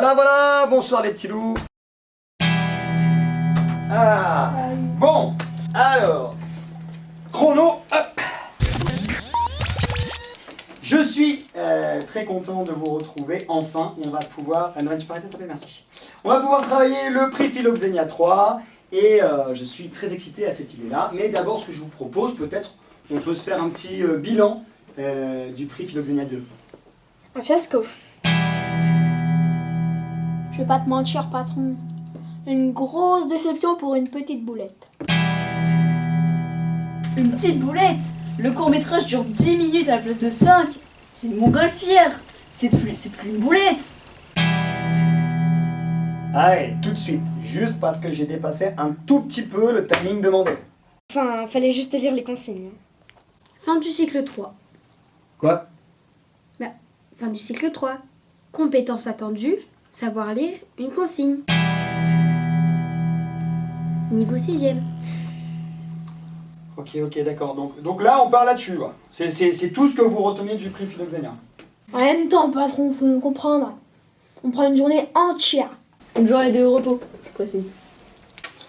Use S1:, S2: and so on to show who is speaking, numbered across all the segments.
S1: Voilà, voilà, bonsoir les petits loups. Ah, bon, alors, chrono, hop. Je suis très content de vous retrouver, enfin, on va pouvoir... Noël, tu peux arrêter s'il te plaît, merci. On va pouvoir travailler le prix Philoxénia 3, et je suis très excité à cette idée-là, mais d'abord, ce que je vous propose, peut-être, on peut se faire un petit bilan du prix Philoxénia 2.
S2: Un fiasco. Je vais pas te mentir, patron. Une grosse déception pour une petite boulette.
S3: Une petite boulette. Le court-métrage dure 10 minutes à la place de 5. C'est une montgolfière. C'est plus une boulette.
S1: Allez, tout de suite, juste parce que j'ai dépassé un tout petit peu le timing demandé.
S2: Enfin, fallait juste lire les consignes.
S4: Fin du cycle 3.
S1: Quoi?
S4: Fin du cycle 3. Compétences attendues, savoir lire, une consigne. Niveau 6ème.
S1: Ok, d'accord, donc là on part là-dessus, quoi. C'est tout ce que vous retenez du prix Philoxénia.
S2: En même temps, patron, faut nous comprendre. On prend une journée entière.
S3: Une journée de repos, je précise.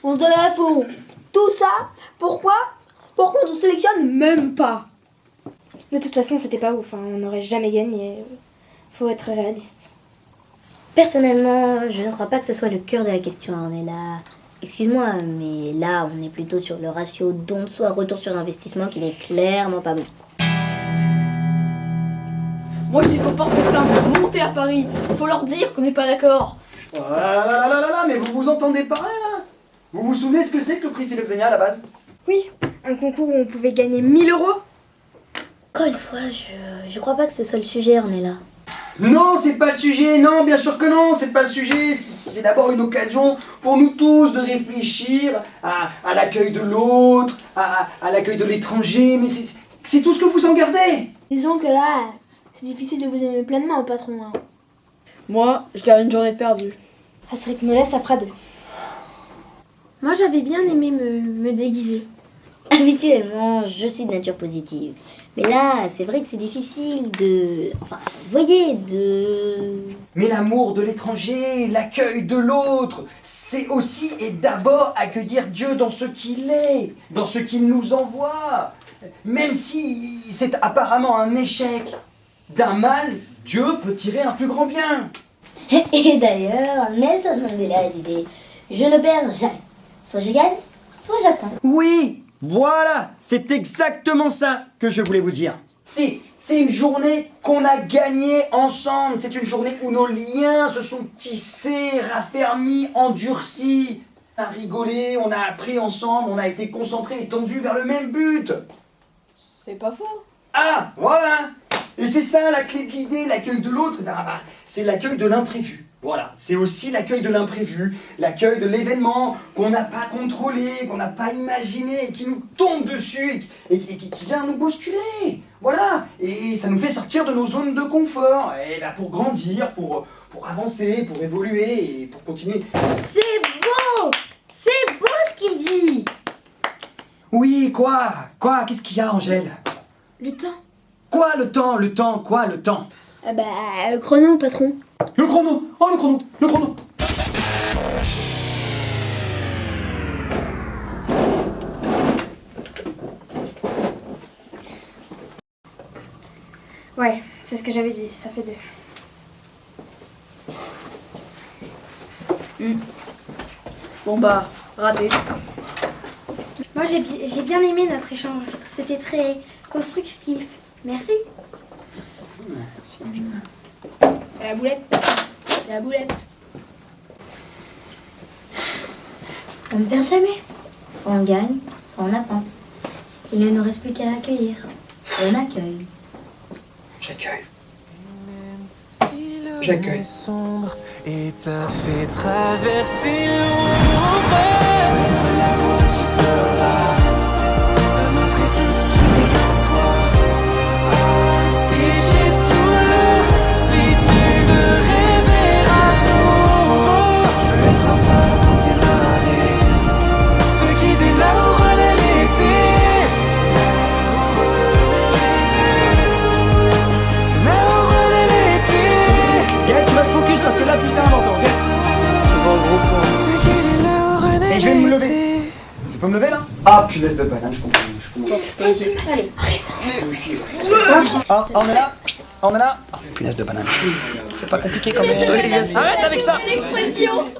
S2: On se donne à fond. Tout ça, pourquoi on nous sélectionne même pas? De toute façon, c'était pas ouf, hein. On n'aurait jamais gagné. Faut être réaliste.
S5: Personnellement, je ne crois pas que ce soit le cœur de la question, Ornella. Excuse-moi, mais là, on est plutôt sur le ratio don de soi retour sur investissement qui n'est clairement pas bon.
S3: Moi je dis faut porter plainte, monter à Paris. Faut leur dire qu'on n'est pas d'accord.
S1: Oh là, mais vous vous entendez pas là? Vous vous souvenez ce que c'est que le prix Philoxénia à la base?
S2: Oui, un concours où on pouvait gagner 1000 €.
S5: Encore une fois, je crois pas que ce soit le sujet, Ornella.
S1: Non, c'est pas le sujet, non, bien sûr que non, c'est pas le sujet. C'est d'abord une occasion pour nous tous de réfléchir à l'accueil de l'autre, à l'accueil de l'étranger, mais c'est tout ce que vous en gardez.
S2: Disons que là, c'est difficile de vous aimer pleinement, patron. Hein.
S3: Moi, je garde une journée de perdue.
S2: À ce rythme-là, ça fera 2.
S4: Moi, j'avais bien aimé me déguiser.
S5: Habituellement, je suis de nature positive. Mais là, c'est vrai que c'est difficile de... Enfin, vous voyez, de...
S1: Mais l'amour de l'étranger, l'accueil de l'autre, c'est aussi et d'abord accueillir Dieu dans ce qu'il est, dans ce qu'il nous envoie. Même si c'est apparemment un échec, d'un mal, Dieu peut tirer un plus grand bien.
S5: Et d'ailleurs, Nelson Mandela disait « Je ne perds jamais. Soit je gagne, soit j'apprends. »
S1: Oui, voilà, c'est exactement ça que je voulais vous dire. C'est une journée qu'on a gagnée ensemble. C'est une journée où nos liens se sont tissés, raffermis, endurcis. On a rigolé, on a appris ensemble, on a été concentrés et tendus vers le même but.
S3: C'est pas faux.
S1: Ah, voilà. Et c'est ça la clé de l'idée, l'accueil de l'autre, c'est l'accueil de l'imprévu. Voilà, c'est aussi l'accueil de l'imprévu, l'accueil de l'événement qu'on n'a pas contrôlé, qu'on n'a pas imaginé, et qui nous tombe dessus, et qui vient nous bousculer. Voilà, et ça nous fait sortir de nos zones de confort, et pour grandir, pour avancer, pour évoluer, et pour continuer.
S5: C'est beau! C'est beau ce qu'il dit!
S1: Oui, quoi? Qu'est-ce qu'il y a, Angèle?
S4: Le temps.
S1: Quoi le temps? Quoi le temps?
S2: Ah bah, le chrono, patron.
S1: Le chrono! Oh, le chrono!
S2: Ouais, c'est ce que j'avais dit, ça fait 2.
S3: Bon bah, raté.
S4: Moi, j'ai bien aimé notre échange. C'était très constructif. Merci.
S2: C'est la boulette. C'est la boulette.
S5: On ne perd jamais. Soit on gagne, soit on apprend. Il ne nous reste plus qu'à accueillir. Et on accueille.
S1: J'accueille.
S6: Sombre et t'a fait traverser l'ombre. La voix qui saura te montrer tout ce qui est en toi. Si j'ai sous l'eau, si tu veux rêver amour, je veux être enfin dans tes marées, te guider là où renaît l'été, là où renaît l'été, là où renaît l'été.
S1: Gaël, tu restes focus parce que là, tu fais un menton. me lever là? Ah, punaise de banane, je comprends.
S2: Allez.
S1: Ah, on est là? On est là? Ah, punaise de banane. C'est pas compliqué quand même. Arrête avec ça!
S2: L'expression.